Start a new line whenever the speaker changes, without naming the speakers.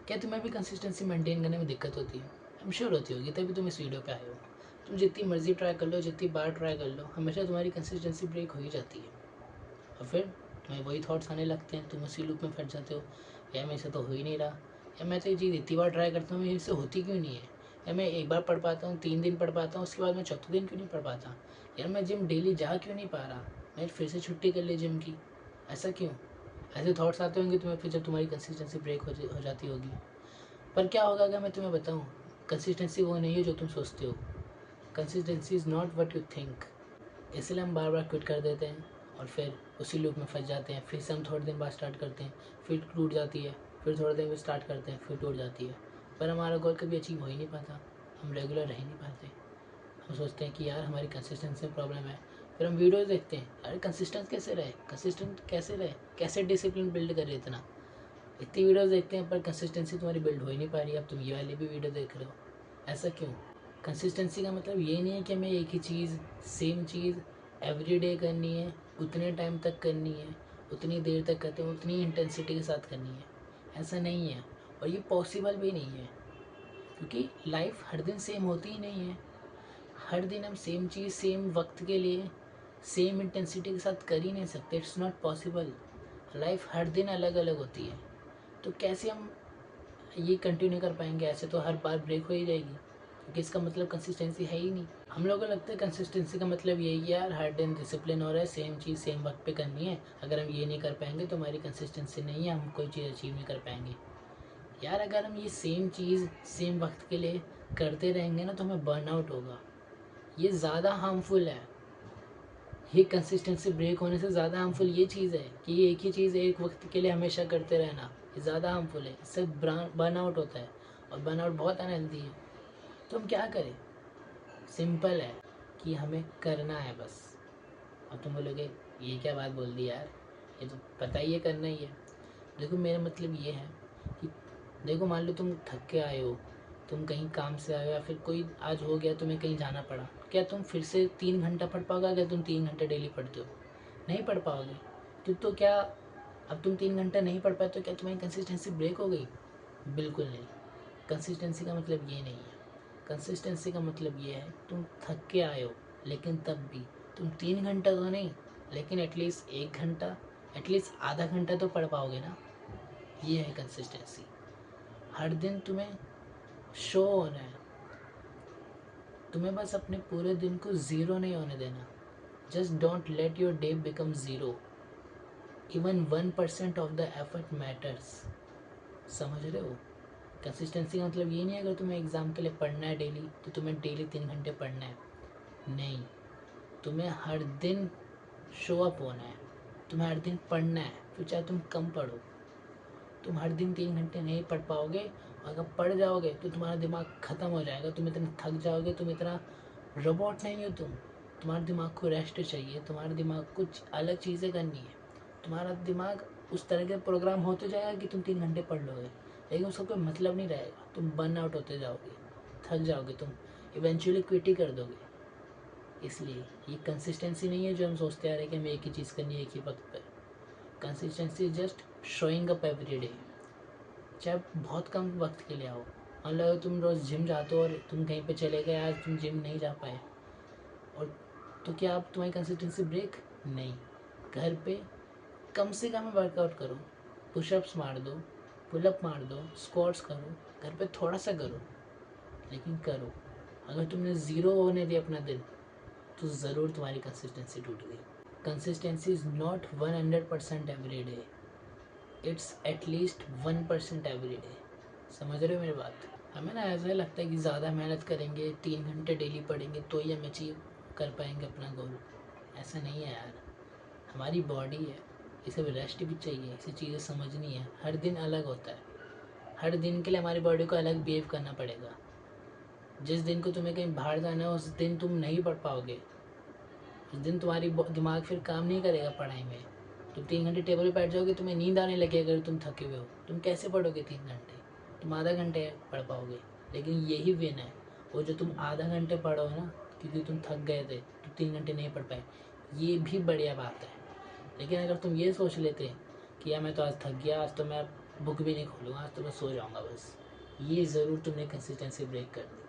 क्या तुम्हें भी कंसिस्टेंसी मेंटेन करने में दिक्कत होती है? आई एम श्योर होती होगी, तभी तुम इस वीडियो पे आए हो। तुम जितनी मर्जी ट्राई कर लो, जितनी बार ट्राई कर लो, हमेशा तुम्हारी कंसिस्टेंसी ब्रेक हो ही जाती है। और फिर तुम्हें वही थॉट्स आने लगते हैं, तुम उसी लूप में फंस जाते हो। या मेरे से तो हो ही नहीं रहा, या मैं तो ये चीज़ इतनी बार ट्राई करता हूँ, मेरे से होती क्यों नहीं है। या मैं एक बार पढ़ पाता हूँ, 3 दिन पढ़ पाता हूँ, उसके बाद मैं चौथे दिन क्यों नहीं पढ़ पाता। यार मैं जिम डेली जा क्यों नहीं पा रहा, मैं फिर से छुट्टी कर ली जिम की, ऐसा क्यों। ऐसे थॉट्स आते होंगे तुम्हें फिर जब तुम्हारी कंसिस्टेंसी ब्रेक हो जाती होगी। पर क्या होगा अगर मैं तुम्हें बताऊँ, कंसिस्टेंसी वो नहीं है जो तुम सोचते हो। Consistency is not what you think. इसलिए हम बार बार क्विट कर देते हैं और फिर उसी लूप में फंस जाते हैं। फिर से हम थोड़े दिन बाद स्टार्ट करते हैं, फिर टूट जाती है, फिर थोड़े दिन बाद स्टार्ट करते हैं, फिर टूट जाती है। पर हमारा गोल कभी अचीव हो ही नहीं पाता, हम रेगुलर रह ही नहीं पाते। हम सोचते हैं कि यार हमारी कंसिस्टेंसी में प्रॉब्लम है। फिर हम वीडियोज़ देखते हैं, अरे कंसिस्टेंट कैसे रहे, कैसे डिसिप्लिन बिल्ड करे। इतनी वीडियोज़ देखते हैं पर कंसिस्टेंसी तुम्हारी बिल्ड हो ही नहीं पा रही। अब तुम ये वाली भी वीडियो देख रहे हो, ऐसा क्यों। कंसिस्टेंसी का मतलब ये नहीं है कि हमें एक ही चीज़, सेम चीज़ एवरी डे करनी है, उतने टाइम तक करनी है, उतनी देर तक करते हैं, उतनी इंटेंसिटी के साथ करनी है। ऐसा नहीं है, और ये पॉसिबल भी नहीं है, क्योंकि लाइफ हर दिन सेम होती ही नहीं है। हर दिन हम सेम चीज़ सेम वक्त के लिए सेम इंटेंसिटी के साथ कर ही नहीं सकते। It's not possible. लाइफ हर दिन अलग अलग होती है, तो कैसे हम ये कंटिन्यू कर पाएंगे। ऐसे तो हर बार ब्रेक हो ही जाएगी, क्योंकि इसका मतलब कंसिस्टेंसी है ही नहीं। हम लोगों को लगता है कंसिस्टेंसी का मतलब यही है यार हर दिन डिसिप्लिन हो रहा है, सेम चीज़ सेम वक्त पे करनी है। अगर हम ये नहीं कर पाएंगे तो हमारी कंसिस्टेंसी नहीं है, हम कोई चीज़ अचीव नहीं कर पाएंगे। यार अगर हम ये सेम चीज़ सेम वक्त के लिए करते रहेंगे ना तो हमें बर्नआउट होगा। ये ज़्यादा हार्मफुल है। ये कंसिस्टेंसी ब्रेक होने से ज़्यादा हार्मफुल ये चीज़ है कि ये एक ही चीज़ एक वक्त के लिए हमेशा करते रहना, ये ज़्यादा हार्मफुल है। इससे बर्नआउट होता है, और बर्नआउट बहुत अनहेल्दी है। तो हम क्या करें, सिंपल है कि हमें करना है बस। अब तुम बोलोगे ये क्या बात बोल दी यार, ये तो पता ही है करना ही है। देखो मेरा मतलब ये है कि देखो मान लो तुम थक के आए हो, तुम कहीं काम से आए हो, या फिर कोई आज हो गया तुम्हें कहीं जाना पड़ा, क्या तुम फिर से 3 घंटा पढ़ पाओगे अगर तुम 3 घंटे डेली पढ़ते हो? नहीं पढ़ पाओगे। तो क्या अब तुम 3 घंटा नहीं पढ़ पाए तो क्या तुम्हारी कंसिस्टेंसी ब्रेक हो गई? बिल्कुल नहीं। कंसिस्टेंसी का मतलब ये नहीं है। कंसिस्टेंसी का मतलब ये है तुम थक के आए हो, लेकिन तब भी तुम 3 घंटा तो नहीं, लेकिन एटलीस्ट 1 घंटा, एटलीस्ट आधा घंटा तो पढ़ पाओगे ना। ये है कंसिस्टेंसी। हर दिन तुम्हें शो होना है, तुम्हें बस अपने पूरे दिन को ज़ीरो नहीं होने देना। Just don't let your day become zero. Even 1% of the effort matters. समझ रहे हो? कंसिस्टेंसी का मतलब ये नहीं है अगर तुम्हें एग्ज़ाम के लिए पढ़ना है डेली तो तुम्हें डेली 3 घंटे पढ़ना है। नहीं, तुम्हें हर दिन शो अप होना है, तुम्हें हर दिन पढ़ना है, फिर चाहे तुम कम पढ़ो। तुम हर दिन 3 घंटे नहीं पढ़ पाओगे, और अगर पढ़ जाओगे तो तुम्हारा दिमाग ख़त्म हो जाएगा, तुम इतना थक जाओगे, तुम इतना रोबोट नहीं हो तुम। तुम्हारे दिमाग को रेस्ट चाहिए, तुम्हारे दिमाग को कुछ अलग चीज़ें करनी है। तुम्हारा दिमाग उस तरह के प्रोग्राम होते जाएगा कि तुम 3 घंटे पढ़ लोगे, लेकिन उसका कोई मतलब नहीं रहेगा। तुम बर्न आउट होते जाओगे, थक जाओगे, तुम इवेंचुअली क्विट ही कर दोगे। इसलिए ये कंसिस्टेंसी नहीं है जो हम सोचते आ रहे हैं कि हमें एक ही चीज़ करनी है एक ही वक्त पर। Consistency just showing up every day, चाहे बहुत कम वक्त के लिए आओ। मान लो तुम रोज़ जिम जाते हो और तुम कहीं पे चले गए, आज तुम जिम नहीं जा पाए, और तो क्या आप तुम्हारी कंसिस्टेंसी ब्रेक? नहीं। घर पे कम से कम वर्कआउट करो, पुशअप्स मार दो, पुलअप मार दो, स्क्वाट्स करो, घर पे थोड़ा सा करो, लेकिन करो। अगर तुमने ज़ीरो होने दिया अपना दिन तो ज़रूर तुम्हारी कंसिस्टेंसी टूट गई। Consistency is not 100% every day, it's at least 1% every day. समझ रहे हो मेरी बात? हमें ना ऐसा लगता है कि ज़्यादा मेहनत करेंगे, 3 घंटे डेली पढ़ेंगे तो ही हम अचीव कर पाएंगे अपना गोल। ऐसा नहीं है यार। हमारी बॉडी है, इसे रेस्ट भी चाहिए, इसे चीज़ें समझनी है। हर दिन अलग होता है, हर दिन के लिए हमारी बॉडी को अलग बिहेव करना पड़ेगा। जिस दिन को तुम्हें कहीं बाहर जाना है उस दिन तुम नहीं पढ़ पाओगे, उस दिन तुम्हारी दिमाग फिर काम नहीं करेगा पढ़ाई में। तुम 3 घंटे टेबल पर बैठ जाओगे, तुम्हें नींद आने लगे, अगर तुम थके हुए हो तुम कैसे पढ़ोगे 3 घंटे? तुम आधा घंटे पढ़ पाओगे। लेकिन यही विन है, वो जो तुम आधा घंटे पढ़ो ना, क्योंकि तुम थक गए थे, तुम 3 घंटे नहीं पढ़ पाए, ये भी बढ़िया बात है। लेकिन अगर तुम ये सोच लेते कि यार मैं तो आज थक गया, आज तो मैं बुक भी नहीं खोलूँगा आज तो मैं सो जाऊँगा बस। ये ज़रूर तुमने कंसिस्टेंसी ब्रेक कर दी।